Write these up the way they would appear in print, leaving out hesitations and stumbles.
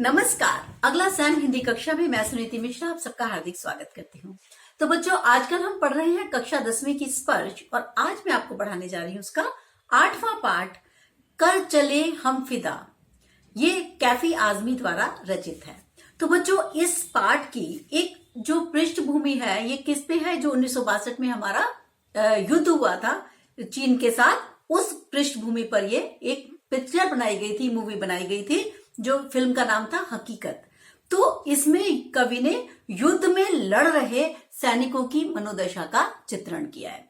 नमस्कार। अगला सैम हिंदी कक्षा में मैं सुनीति मिश्रा आप सबका हार्दिक स्वागत करती हूँ। तो बच्चों, आजकल हम पढ़ रहे हैं कक्षा 10वीं की स्पर्श और आज मैं आपको पढ़ाने जा रही हूँ उसका 8वां पाठ, कर चले हम फिदा। ये कैफी आजमी द्वारा रचित है। तो बच्चों, इस पाठ की एक जो पृष्ठभूमि है ये किस पे है? जो 1962 में हमारा युद्ध हुआ था चीन के साथ, उस पृष्ठभूमि पर ये एक पिक्चर बनाई गई थी, मूवी बनाई गई थी, जो फिल्म का नाम था हकीकत। तो इसमें कवि ने युद्ध में लड़ रहे सैनिकों की मनोदशा का चित्रण किया है।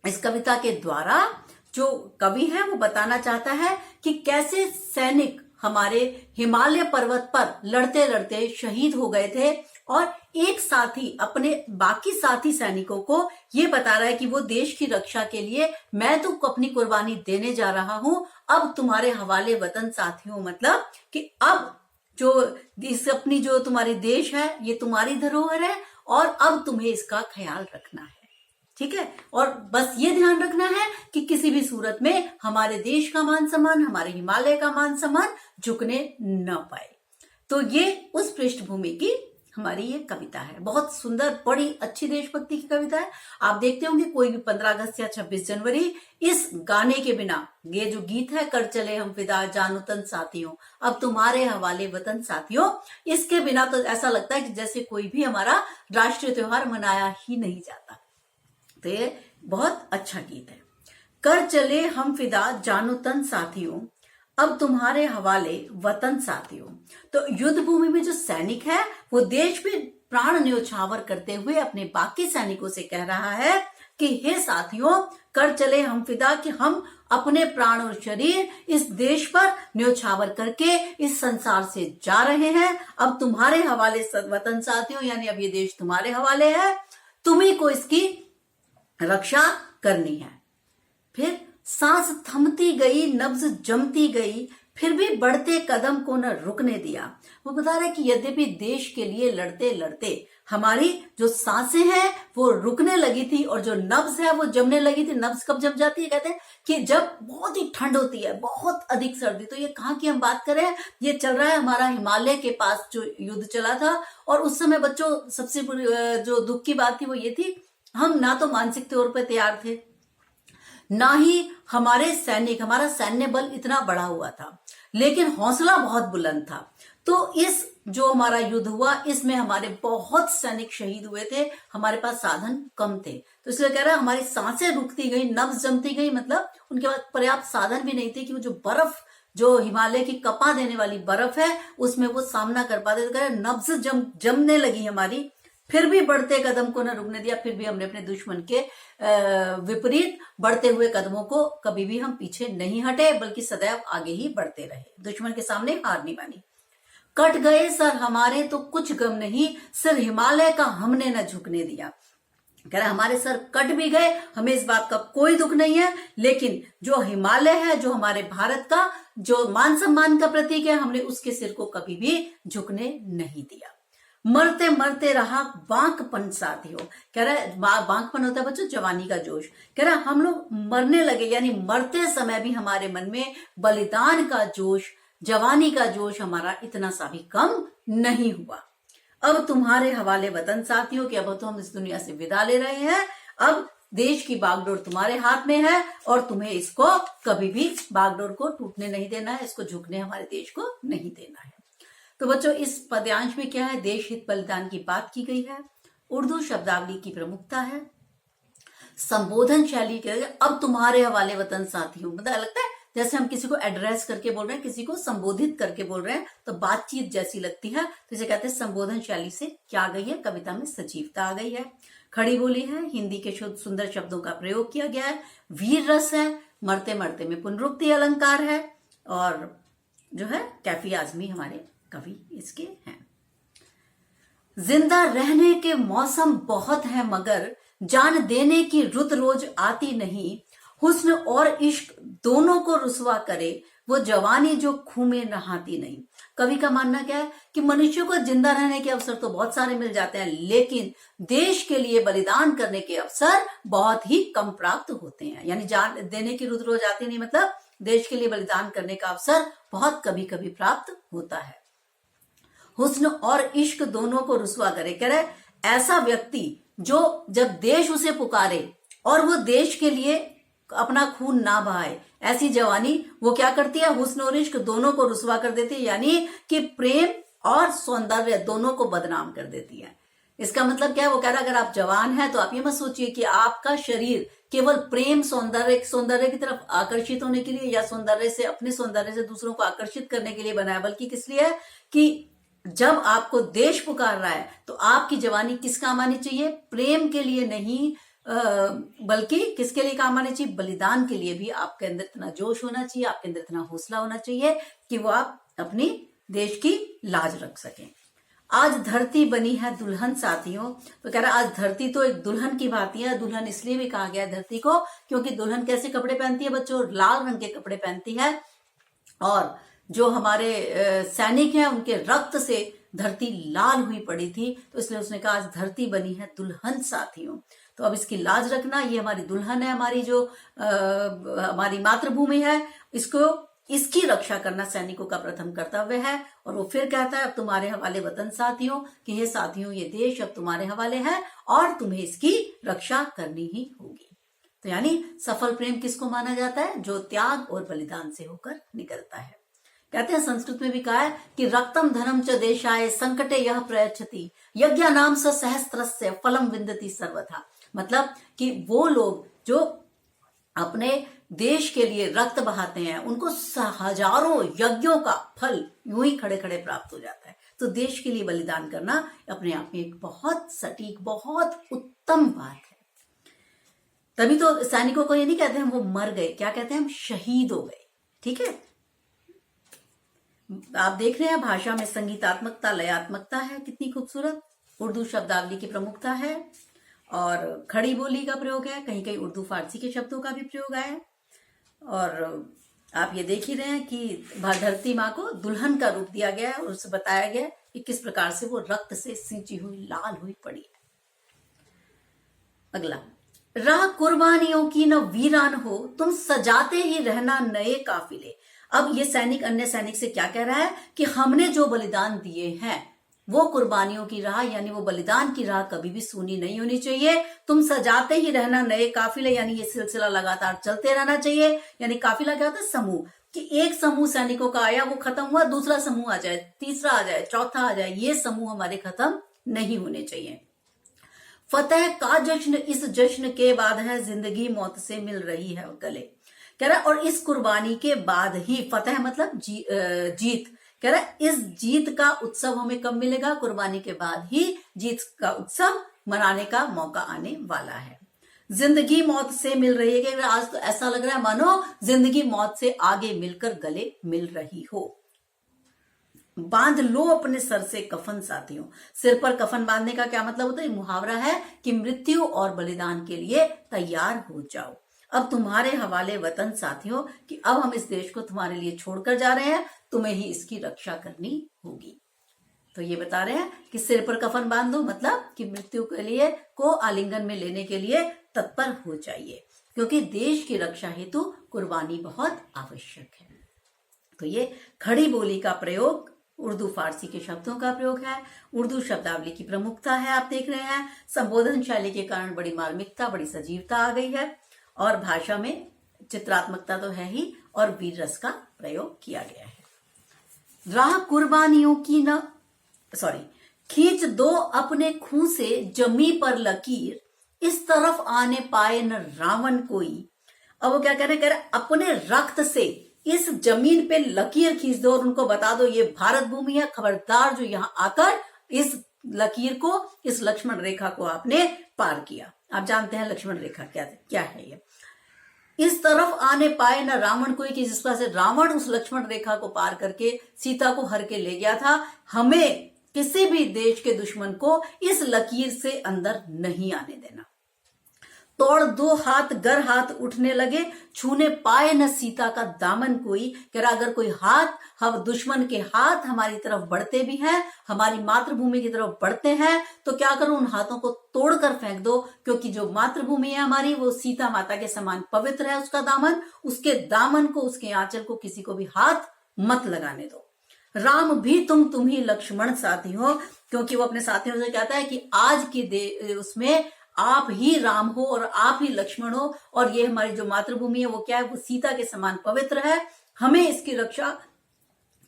इस कविता के द्वारा जो कवि है वो बताना चाहता है कि कैसे सैनिक हमारे हिमालय पर्वत पर लड़ते लड़ते शहीद हो गए थे और एक साथी अपने बाकी साथी सैनिकों को ये बता रहा है कि वो देश की रक्षा के लिए मैं तो अपनी कुर्बानी देने जा रहा हूं, अब तुम्हारे हवाले वतन साथियों। मतलब कि अब जो इस अपनी जो तुम्हारी देश है ये तुम्हारी धरोहर है और अब तुम्हें इसका ख्याल रखना है, ठीक है। और बस ये ध्यान रखना है कि किसी भी सूरत में हमारे देश का मान सम्मान, हमारे हिमालय का मान सम्मान झुकने न पाए। तो ये उस पृष्ठभूमि की हमारी ये कविता है। बहुत सुंदर, बड़ी अच्छी देशभक्ति की कविता है। आप देखते होंगे कोई भी 15 अगस्त या 26 जनवरी इस गाने के बिना, ये जो गीत है कर चले हम फिदा जानो तन साथियों, अब तुम्हारे हवाले वतन साथियों, इसके बिना तो ऐसा लगता है कि जैसे कोई भी हमारा राष्ट्रीय त्योहार मनाया ही नहीं जाता। तो ये बहुत अच्छा गीत है। कर चले हम फिदा जानो तन साथियों, अब तुम्हारे हवाले वतन साथियों। तो युद्ध भूमि में जो सैनिक है वो देश में प्राण न्योछावर करते हुए अपने बाकी सैनिकों से कह रहा है कि हे साथियों, कर चले हम फिदा, कि हम अपने प्राण और शरीर इस देश पर न्योछावर करके इस संसार से जा रहे हैं। अब तुम्हारे हवाले वतन साथियों, यानी अब ये देश तुम्हारे हवाले है, तुम्ही को इसकी रक्षा करनी है। फिर सांस थमती गई, नब्ज जमती गई, फिर भी बढ़ते कदम को न रुकने दिया। वो बता रहा है कि यद्यपि देश के लिए लड़ते लड़ते हमारी जो सांसें हैं वो रुकने लगी थी और जो नब्ज है वो जमने लगी थी। नब्ज कब जम जाती है? कहते हैं कि जब बहुत ही ठंड होती है, बहुत अधिक सर्दी। तो ये कहाँ की हम बात करें? ये चल रहा है हमारा हिमालय के पास जो युद्ध चला था। और उस समय बच्चों सबसे जो दुख की बात थी वो ये थी, हम ना तो मानसिक तौर पर तैयार थे, ना ही हमारे सैनिक, हमारा सैन्य बल इतना बढ़ा हुआ था, लेकिन हौसला बहुत बुलंद था। तो इस जो हमारा युद्ध हुआ इसमें हमारे बहुत सैनिक शहीद हुए थे, हमारे पास साधन कम थे। तो इसलिए कह रहा है हमारी सांसें रुकती गई, नब्ज जमती गई। मतलब उनके पास पर्याप्त साधन भी नहीं थे कि वो जो बर्फ, जो हिमालय की कपा देने वाली बर्फ है, उसमें वो सामना कर पाते। तो कह रहे नब्ज जमने लगी हमारी, फिर भी बढ़ते कदम को न रुकने दिया। फिर भी हमने अपने दुश्मन के विपरीत बढ़ते हुए कदमों को कभी भी हम पीछे नहीं हटे, बल्कि सदैव आगे ही बढ़ते रहे, दुश्मन के सामने हार नहीं मानी। कट गए सर हमारे तो कुछ गम नहीं, सिर हिमालय का हमने न झुकने दिया। कह रहा हमारे सर कट भी गए, हमें इस बात का कोई दुख नहीं है, लेकिन जो हिमालय है, जो हमारे भारत का जो मान सम्मान का प्रतीक है, हमने उसके सिर को कभी भी झुकने नहीं दिया। मरते मरते रहा बांकपन साथियों। कह रहा है बांकपन होता है बच्चों जवानी का जोश। कह रहा हम लोग मरने लगे, यानी मरते समय भी हमारे मन में बलिदान का जोश, जवानी का जोश हमारा इतना सा भी कम नहीं हुआ। अब तुम्हारे हवाले वतन साथियों, कि अब तो हम इस दुनिया से विदा ले रहे हैं, अब देश की बागडोर तुम्हारे हाथ में है और तुम्हें इसको कभी भी बागडोर को टूटने नहीं देना है, इसको झुकने हमारे देश को नहीं देना है। तो बच्चों, इस पद्यांश में क्या है? देश हित बलिदान की बात की गई है। उर्दू शब्दावली की प्रमुखता है। संबोधन शैली के अब तुम्हारे हवाले वतन साथियों, मतलब लगता है जैसे हम किसी को एड्रेस करके बोल रहे हैं, किसी को संबोधित करके बोल रहे हैं, तो बातचीत जैसी लगती है। तो इसे कहते हैं संबोधन शैली से क्या आ गई है? कविता में सजीवता आ गई है, खड़ी बोली है, हिंदी के शुद्ध सुंदर शब्दों का प्रयोग किया गया है, वीर रस है, मरते मरते में पुनरुक्ति अलंकार है, और जो है कैफी आजमी हमारे कवि इसके हैं। जिंदा रहने के मौसम बहुत है मगर जान देने की रुत रोज आती नहीं, हुस्न और इश्क दोनों को रुसवा करे वो जवानी जो खून में नहाती नहीं। कवि का मानना क्या है कि मनुष्य को जिंदा रहने के अवसर तो बहुत सारे मिल जाते हैं, लेकिन देश के लिए बलिदान करने के अवसर बहुत ही कम प्राप्त होते हैं। यानी जान देने की रुत रोज आती नहीं, मतलब देश के लिए बलिदान करने का अवसर बहुत कभी कभी प्राप्त होता है। हुस्न और इश्क दोनों को रुसवा करे। कह रहे ऐसा व्यक्ति जो जब देश उसे पुकारे और वो देश के लिए अपना खून ना बहाए, ऐसी जवानी वो क्या करती है, हुस्न और इश्क दोनों को रुसवा कर देती है, यानी कि प्रेम और सौंदर्य दोनों को बदनाम कर देती है। इसका मतलब क्या है, वो कह रहा है अगर आप जवान हैं तो आप ये मत सोचिए कि आपका शरीर केवल प्रेम सौंदर्य की तरफ आकर्षित होने के लिए या सौंदर्य से, अपने सौंदर्य से दूसरों को आकर्षित करने के लिए बना है, बल्कि किस लिए है कि जब आपको देश पुकार रहा है तो आपकी जवानी किस काम आनी चाहिए, प्रेम के लिए नहीं, बल्कि किसके लिए काम आनी चाहिए, बलिदान के लिए भी आपके अंदर इतना जोश होना चाहिए, आपके अंदर इतना हौसला होना चाहिए कि वो आप अपनी देश की लाज रख सकें। आज धरती बनी है दुल्हन साथियों, तो कह रहा है आज धरती तो एक दुल्हन की भांति है। दुल्हन इसलिए भी कहा गया धरती को क्योंकि दुल्हन कैसे कपड़े पहनती है बच्चों, लाल रंग के कपड़े पहनती है, और जो हमारे सैनिक हैं उनके रक्त से धरती लाल हुई पड़ी थी, तो इसलिए उसने कहा आज धरती बनी है दुल्हन साथियों। तो अब इसकी लाज रखना, ये हमारी दुल्हन है, हमारी जो हमारी मातृभूमि है, इसकी रक्षा करना सैनिकों का प्रथम कर्तव्य है। और वो फिर कहता है अब तुम्हारे हवाले वतन साथियों, कि हे साथियों ये देश अब तुम्हारे हवाले है और तुम्हें इसकी रक्षा करनी ही होगी। तो यानी सफल प्रेम किसको माना जाता है, जो त्याग और बलिदान से होकर निकलता है। कहते हैं संस्कृत में भी कहा है कि रक्तम धनम च देशाय संकटे यह प्रयच्छति यज्ञ नाम स सहस्त्रस्य फलम विन्दति सर्वथा। मतलब कि वो लोग जो अपने देश के लिए रक्त बहाते हैं उनको हजारों यज्ञों का फल यूं ही खड़े खड़े प्राप्त हो जाता है। तो देश के लिए बलिदान करना अपने आप में एक बहुत सटीक, बहुत उत्तम बात है। तभी तो सैनिकों को ये नहीं कहते हम वो मर गए, क्या कहते हैं, हम शहीद हो गए। ठीक है, आप देख रहे हैं भाषा में संगीतात्मकता, लयात्मकता है, कितनी खूबसूरत। उर्दू शब्दावली की प्रमुखता है और खड़ी बोली का प्रयोग है, कहीं कहीं उर्दू फारसी के शब्दों का भी प्रयोग है। और आप ये देख ही रहे हैं कि धरती माँ को दुल्हन का रूप दिया गया है और उसे बताया गया कि किस प्रकार से वो रक्त से सिंची हुई, लाल हुई पड़ी है। अगला, राह कुर्बानियों की न वीरान हो, तुम सजाते ही रहना नए काफिले। अब ये सैनिक अन्य सैनिक से क्या कह रहा है कि हमने जो बलिदान दिए हैं वो कुर्बानियों की राह, यानी वो बलिदान की राह कभी भी सूनी नहीं होनी चाहिए। तुम सजाते ही रहना नए काफिले, यानी ये सिलसिला लगातार चलते रहना चाहिए। यानी काफिला क्या होता है, समूह, कि एक समूह सैनिकों का आया, वो खत्म हुआ, दूसरा समूह आ जाए, तीसरा आ जाए, चौथा आ जाए, ये समूह हमारे खत्म नहीं होने चाहिए। फतेह का जश्न इस जश्न के बाद है, जिंदगी मौत से मिल रही है गले। कह रहा है और इस कुर्बानी के बाद ही, फतेह मतलब जीत, कह रहा है इस जीत का उत्सव हमें कब मिलेगा, कुर्बानी के बाद ही जीत का उत्सव मनाने का मौका आने वाला है। जिंदगी मौत से मिल रही है, आज तो ऐसा लग रहा है मानो जिंदगी मौत से आगे मिलकर गले मिल रही हो। बांध लो अपने सर से कफन साथियों। सिर पर कफन बांधने का क्या मतलब होता है, मुहावरा है कि मृत्यु और बलिदान के लिए तैयार हो जाओ। अब तुम्हारे हवाले वतन साथियों, कि अब हम इस देश को तुम्हारे लिए छोड़कर जा रहे हैं, तुम्हें ही इसकी रक्षा करनी होगी। तो ये बता रहे हैं कि सिर पर कफन बांध दो, मतलब कि मृत्यु के लिए को आलिंगन में लेने के लिए तत्पर हो जाइए, क्योंकि देश की रक्षा हेतु कुर्बानी बहुत आवश्यक है। तो ये खड़ी बोली का प्रयोग, उर्दू फारसी के शब्दों का प्रयोग है, उर्दू शब्दावली की प्रमुखता है। आप देख रहे हैं संबोधन शैली के कारण बड़ी मार्मिकता, बड़ी सजीवता आ गई है, और भाषा में चित्रात्मकता तो है ही, और वीर रस का प्रयोग किया गया है। राह कुर्बानियों की न खींच दो अपने खून से जमी पर लकीर, इस तरफ आने पाए न रावण कोई। अब वो क्या कह रहे हैं, अपने रक्त से इस जमीन पे लकीर खींच दो और उनको बता दो ये भारत भूमि है, खबरदार जो यहां आकर इस लकीर को, इस लक्ष्मण रेखा को आपने पार किया। आप जानते हैं लक्ष्मण रेखा क्या है ये। इस तरफ आने पाए न रावण कोई, कि जिस तरह से रावण उस लक्ष्मण रेखा को पार करके सीता को हर के ले गया था, हमें किसी भी देश के दुश्मन को इस लकीर से अंदर नहीं आने देना। तोड़ दो हाथ गर हाथ उठने लगे, छूने पाए न सीता का दामन कोई। कह रहा अगर कोई हाथ, हम दुश्मन के हाथ हमारी तरफ बढ़ते भी हैं, हमारी मातृभूमि की तरफ बढ़ते हैं, तो क्या करो, उन हाथों को तोड़कर फेंक दो, क्योंकि जो मातृभूमि है हमारी वो सीता माता के समान पवित्र है। उसका दामन, उसके दामन को, उसके आंचल को किसी को भी हाथ मत लगाने दो। राम भी तुम ही लक्ष्मण साथी हो, क्योंकि वो अपने साथियों से कहता है कि आज की उसमें आप ही राम हो और आप ही लक्ष्मण हो, और ये हमारी जो मातृभूमि है वो क्या है, वो सीता के समान पवित्र है। हमें इसकी रक्षा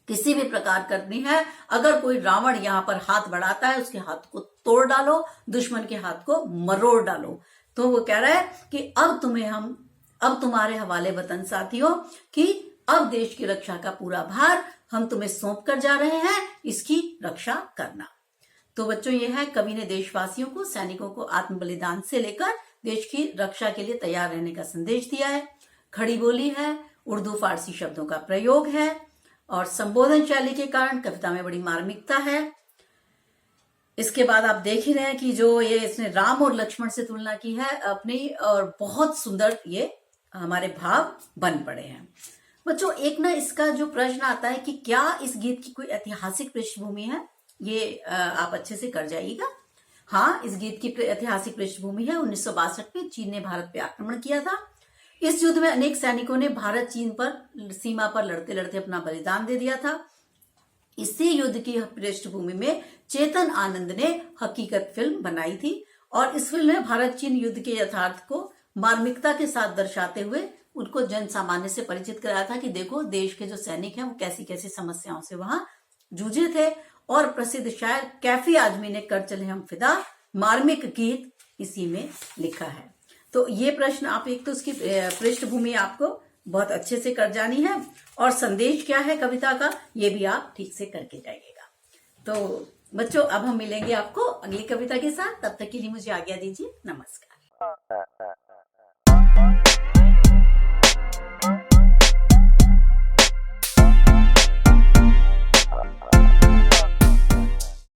किसी भी प्रकार करनी है। अगर कोई रावण यहाँ पर हाथ बढ़ाता है, उसके हाथ को तोड़ डालो, दुश्मन के हाथ को मरोड़ डालो। तो वो कह रहा है कि अब तुम्हारे हवाले वतन साथियों, कि अब देश की रक्षा का पूरा भार हम तुम्हें सौंप कर जा रहे हैं, इसकी रक्षा करना। तो बच्चों, ये है कवि ने देशवासियों को, सैनिकों को आत्म बलिदान से लेकर देश की रक्षा के लिए तैयार रहने का संदेश दिया है। खड़ी बोली है, उर्दू फारसी शब्दों का प्रयोग है, और संबोधन शैली के कारण कविता में बड़ी मार्मिकता है। इसके बाद आप देख ही रहे हैं कि जो ये इसने राम और लक्ष्मण से तुलना की है अपनी, और बहुत सुंदर ये हमारे भाव बन पड़े हैं। बच्चों, एक ना इसका जो प्रश्न आता है कि क्या इस गीत की कोई ऐतिहासिक पृष्ठभूमि है, ये आप अच्छे से कर जाइएगा। हाँ, इस गीत की ऐतिहासिक पृष्ठभूमि है 1962 में चीन ने भारत पे आक्रमण किया था। इस युद्ध में अनेक सैनिकों ने भारत चीन पर सीमा पर लड़ते लड़ते अपना बलिदान दे दिया था। इसी युद्ध की पृष्ठभूमि में चेतन आनंद ने हकीकत फिल्म बनाई थी, और इस फिल्म में भारत चीन युद्ध के यथार्थ को मार्मिकता के साथ दर्शाते हुए उनको जन सामान्य से परिचित कराया था कि देखो, देश के जो सैनिक हैं वो कैसी कैसी समस्याओं से वहां जूझे थे। और प्रसिद्ध शायर कैफी आजमी ने कर चले हम फिदा मार्मिक गीत इसी में लिखा है। तो ये प्रश्न आप एक तो उसकी पृष्ठभूमि आपको बहुत अच्छे से कर जानी है, और संदेश क्या है कविता का ये भी आप ठीक से करके जाइएगा। तो बच्चों, अब हम मिलेंगे आपको अगली कविता के साथ। तब तक के लिए मुझे आज्ञा दीजिए। नमस्कार।